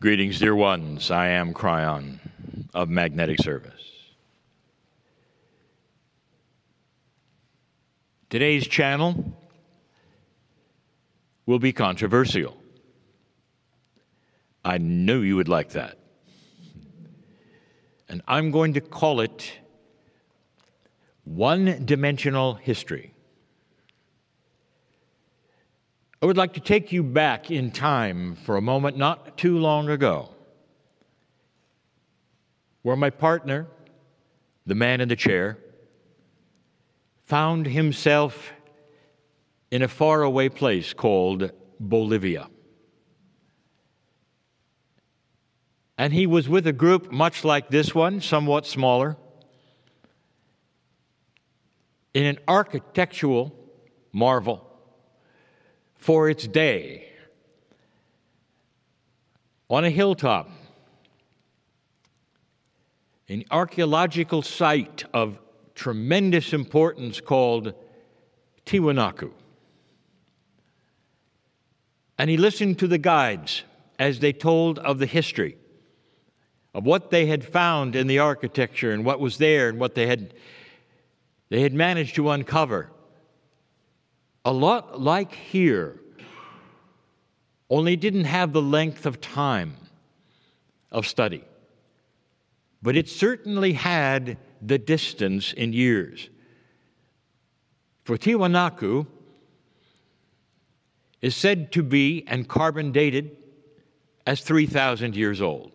Greetings, dear ones. I am Kryon of Magnetic Service. Today's channel will be controversial. I knew you would like that. And I'm going to call it One-Dimensional History. I would like to take you back in time for a moment not too long ago, where my partner, the man in the chair, found himself in a faraway place called Bolivia. And he was with a group much like this one, somewhat smaller, in an architectural marvel for its day, on a hilltop, an archaeological site of tremendous importance called Tiwanaku. And he listened to the guides as they told of the history of what they had found in the architecture and what was there and what they had managed to uncover. A lot like here, only didn't have the length of time of study. But it certainly had the distance in years. For Tiwanaku is said to be, and carbon dated, as 3,000 years old.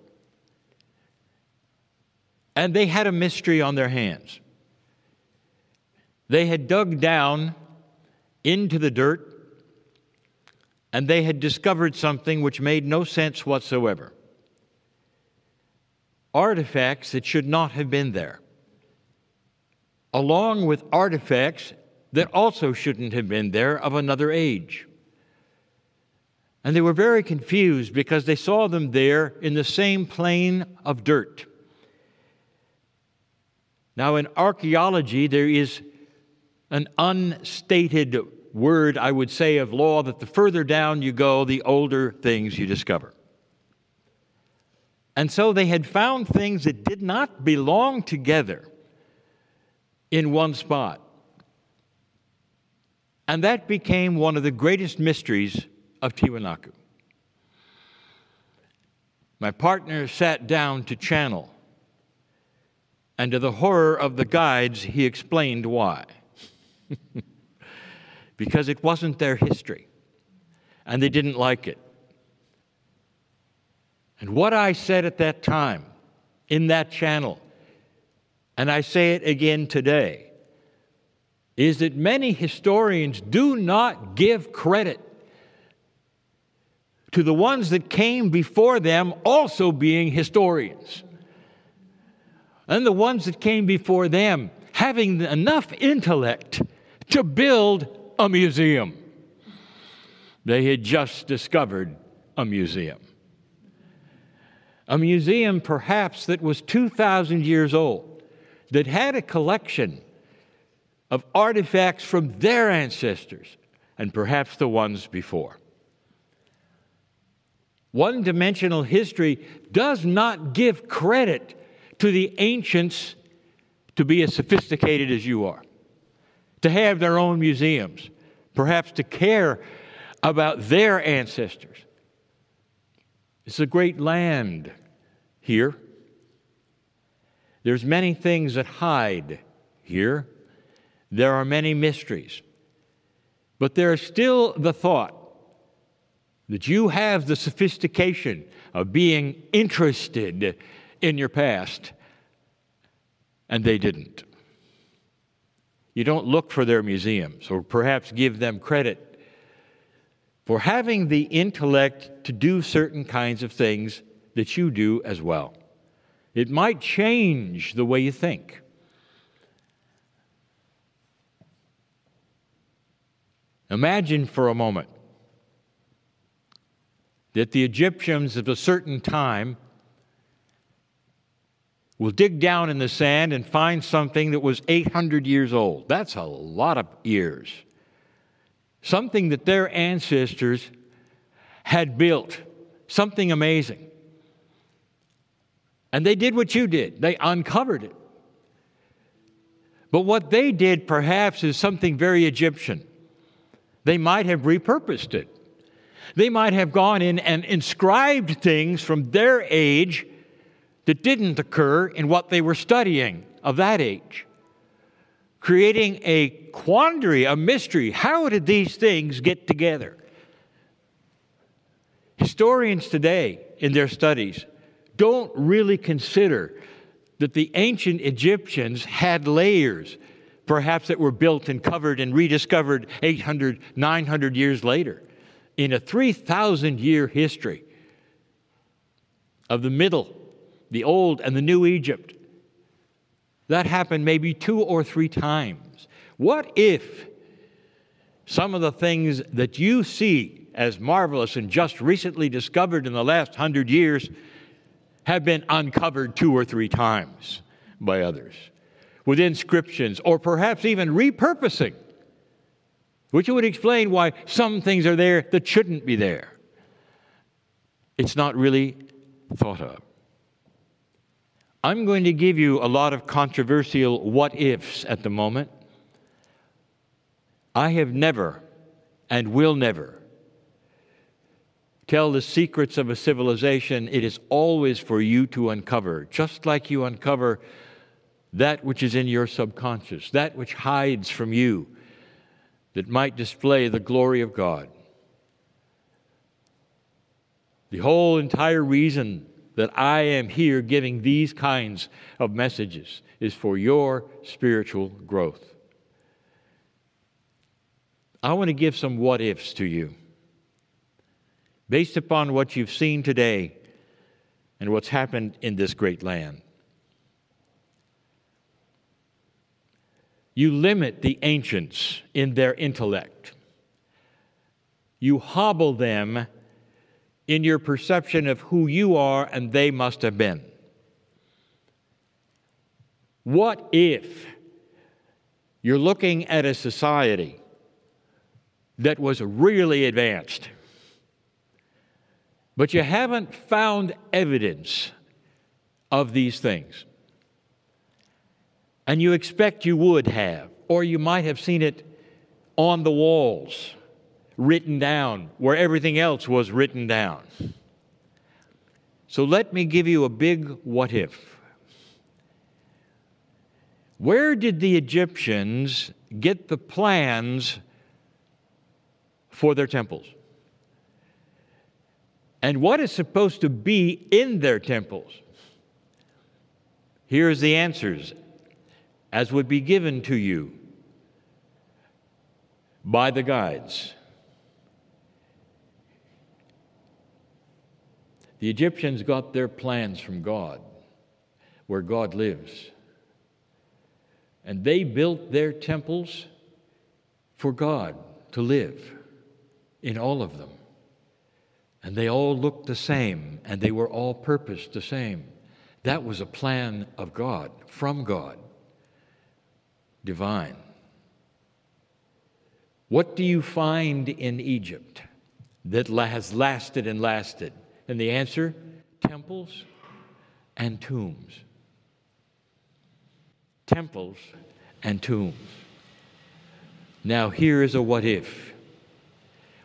And they had a mystery on their hands. They had dug down into the dirt, and they had discovered something which made no sense whatsoever. Artifacts that should not have been there, along with artifacts that also shouldn't have been there of another age. And they were very confused because they saw them there in the same plane of dirt. Now, in archaeology, there is an unstated word, I would say, of law that the further down you go, the older things you discover. And so they had found things that did not belong together in one spot. And that became one of the greatest mysteries of Tiwanaku. My partner sat down to channel, and to the horror of the guides, he explained why. Because it wasn't their history, and they didn't like it. And what I said at that time, in that channel, and I say it again today, is that many historians do not give credit to the ones that came before them also being historians, and the ones that came before them having enough intellect to build a museum. They had just discovered a museum. A museum perhaps that was 2,000 years old, that had a collection of artifacts from their ancestors and perhaps the ones before. One-dimensional history does not give credit to the ancients to be as sophisticated as you are, to have their own museums, perhaps to care about their ancestors. It's a great land here. There's many things that hide here. There are many mysteries. But there is still the thought that you have the sophistication of being interested in your past, and they didn't. You don't look for their museums, or perhaps give them credit for having the intellect to do certain kinds of things that you do as well. It might change the way you think. Imagine for a moment that the Egyptians of a certain time will dig down in the sand and find something that was 800 years old. That's a lot of years. Something that their ancestors had built, something amazing. And they did what you did. They uncovered it. But what they did perhaps is something very Egyptian. They might have repurposed it. They might have gone in and inscribed things from their age that didn't occur in what they were studying of that age, creating a quandary, a mystery. How did these things get together? Historians today, in their studies, don't really consider that the ancient Egyptians had layers, perhaps that were built and covered and rediscovered 800, 900 years later, in a 3,000-year history of the Middle, the Old, and the New Egypt. That happened maybe 2 or 3 times. What if some of the things that you see as marvelous and just recently discovered in the last 100 years have been uncovered 2 or 3 times by others, with inscriptions or perhaps even repurposing, which would explain why some things are there that shouldn't be there? It's not really thought of. I'm going to give you a lot of controversial what-ifs at the moment. I have never and will never tell the secrets of a civilization. It is always for you to uncover, just like you uncover that which is in your subconscious, that which hides from you, that might display the glory of God. The whole entire reason that I am here giving these kinds of messages is for your spiritual growth. I want to give some what-ifs to you, based upon what you've seen today and what's happened in this great land. You limit the ancients in their intellect. You hobble them in your perception of who you are and they must have been. What if you're looking at a society that was really advanced, but you haven't found evidence of these things, and you expect you would have, or you might have seen it on the walls, written down, where everything else was written down. So let me give you a big what if. Where did the Egyptians get the plans for their temples? And what is supposed to be in their temples? Here's the answers, as would be given to you by the guides. The Egyptians got their plans from God, where God lives. And they built their temples for God to live in all of them. And they all looked the same, and they were all purposed the same. That was a plan of God, from God, divine. What do you find in Egypt that has lasted and lasted? And the answer, temples and tombs. Temples and tombs. Now here is a what if.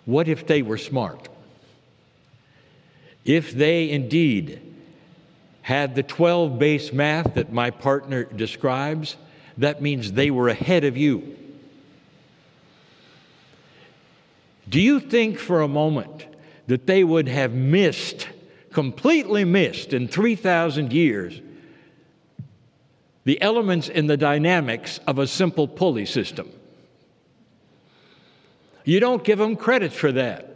What if they were smart? If they indeed had the 12 base math that my partner describes, that means they were ahead of you. Do you think for a moment that they would have completely missed in 3,000 years, the elements in the dynamics of a simple pulley system? You don't give them credit for that.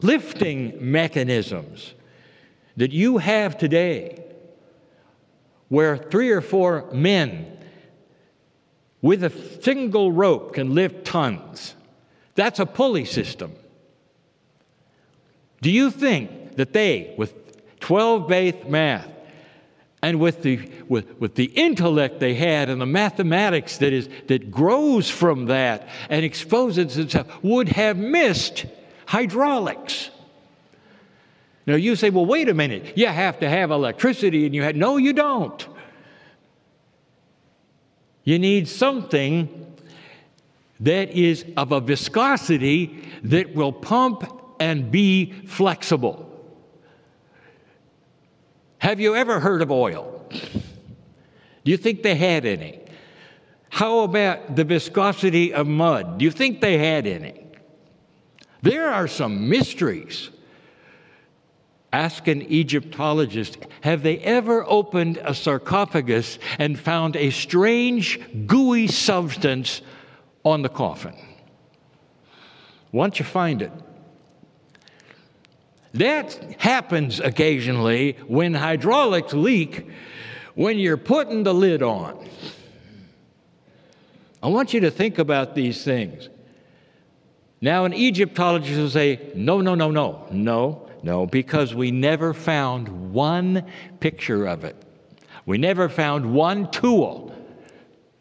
Lifting mechanisms that you have today, where 3 or 4 men with a single rope can lift tons. That's a pulley system. Do you think that they, with 12 base math, and with the intellect they had and the mathematics that grows from that and exposes itself, would have missed hydraulics? Now you say, well, wait a minute, you have to have electricity, and you had, no, you don't. You need something that is of a viscosity that will pump and be flexible. Have you ever heard of oil? Do you think they had any? How about the viscosity of mud? Do you think they had any? There are some mysteries. Ask an Egyptologist, have they ever opened a sarcophagus and found a strange, gooey substance on the coffin? Once you find it. That happens occasionally when hydraulics leak when you're putting the lid on. I want you to think about these things. Now, an Egyptologist will say, no, because we never found one picture of it. We never found one tool.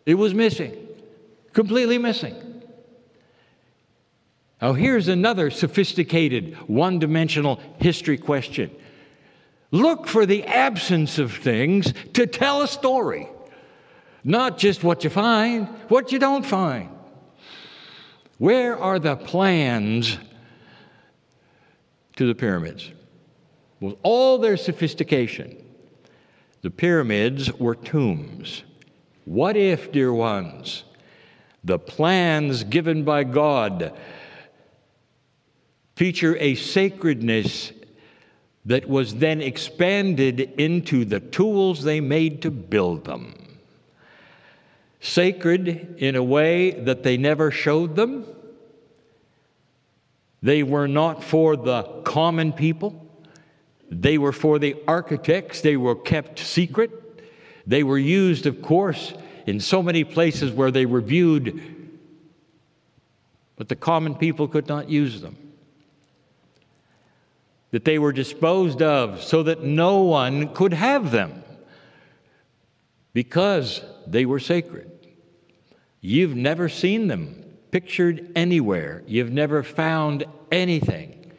It was missing, completely missing. Now, here's another sophisticated, one-dimensional history question. Look for the absence of things to tell a story, not just what you find, what you don't find. Where are the plans to the pyramids? With all their sophistication, the pyramids were tombs. What if, dear ones, the plans given by God feature a sacredness that was then expanded into the tools they made to build them? Sacred in a way that they never showed them. They were not for the common people. They were for the architects. They were kept secret. They were used, of course, in so many places where they were viewed, but the common people could not use them. That they were disposed of so that no one could have them because they were sacred. You've never seen them pictured anywhere. You've never found anything.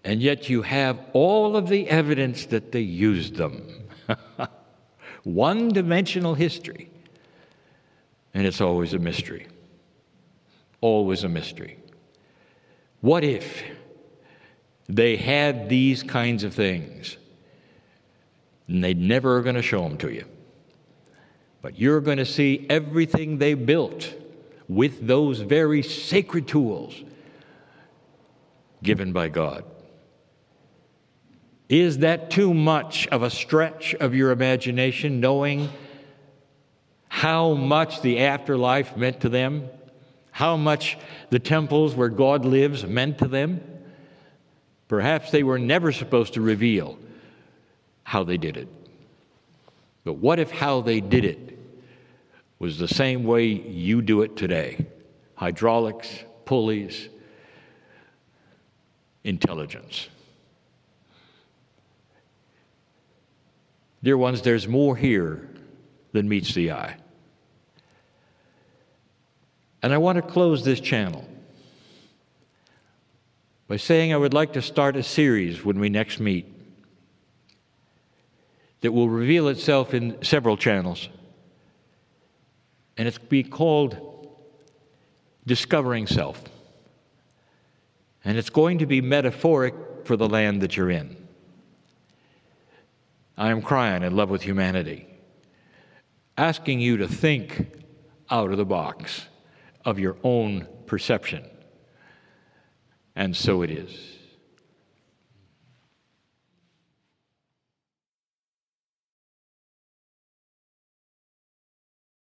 And yet you have all of the evidence that they used them. One-dimensional history. And it's always a mystery. Always a mystery. What if they had these kinds of things and they never are going to show them to you? But you're going to see everything they built with those very sacred tools given by God. Is that too much of a stretch of your imagination, knowing how much the afterlife meant to them? How much the temples where God lives meant to them? Perhaps they were never supposed to reveal how they did it. But what if how they did it was the same way you do it today? Hydraulics, pulleys, intelligence. Dear ones, there's more here than meets the eye. And I want to close this channel by saying I would like to start a series when we next meet that will reveal itself in several channels. And it's be called Discovering Self. And it's going to be metaphoric for the land that you're in. I am Kryon, in love with humanity, asking you to think out of the box of your own perception. And so it is.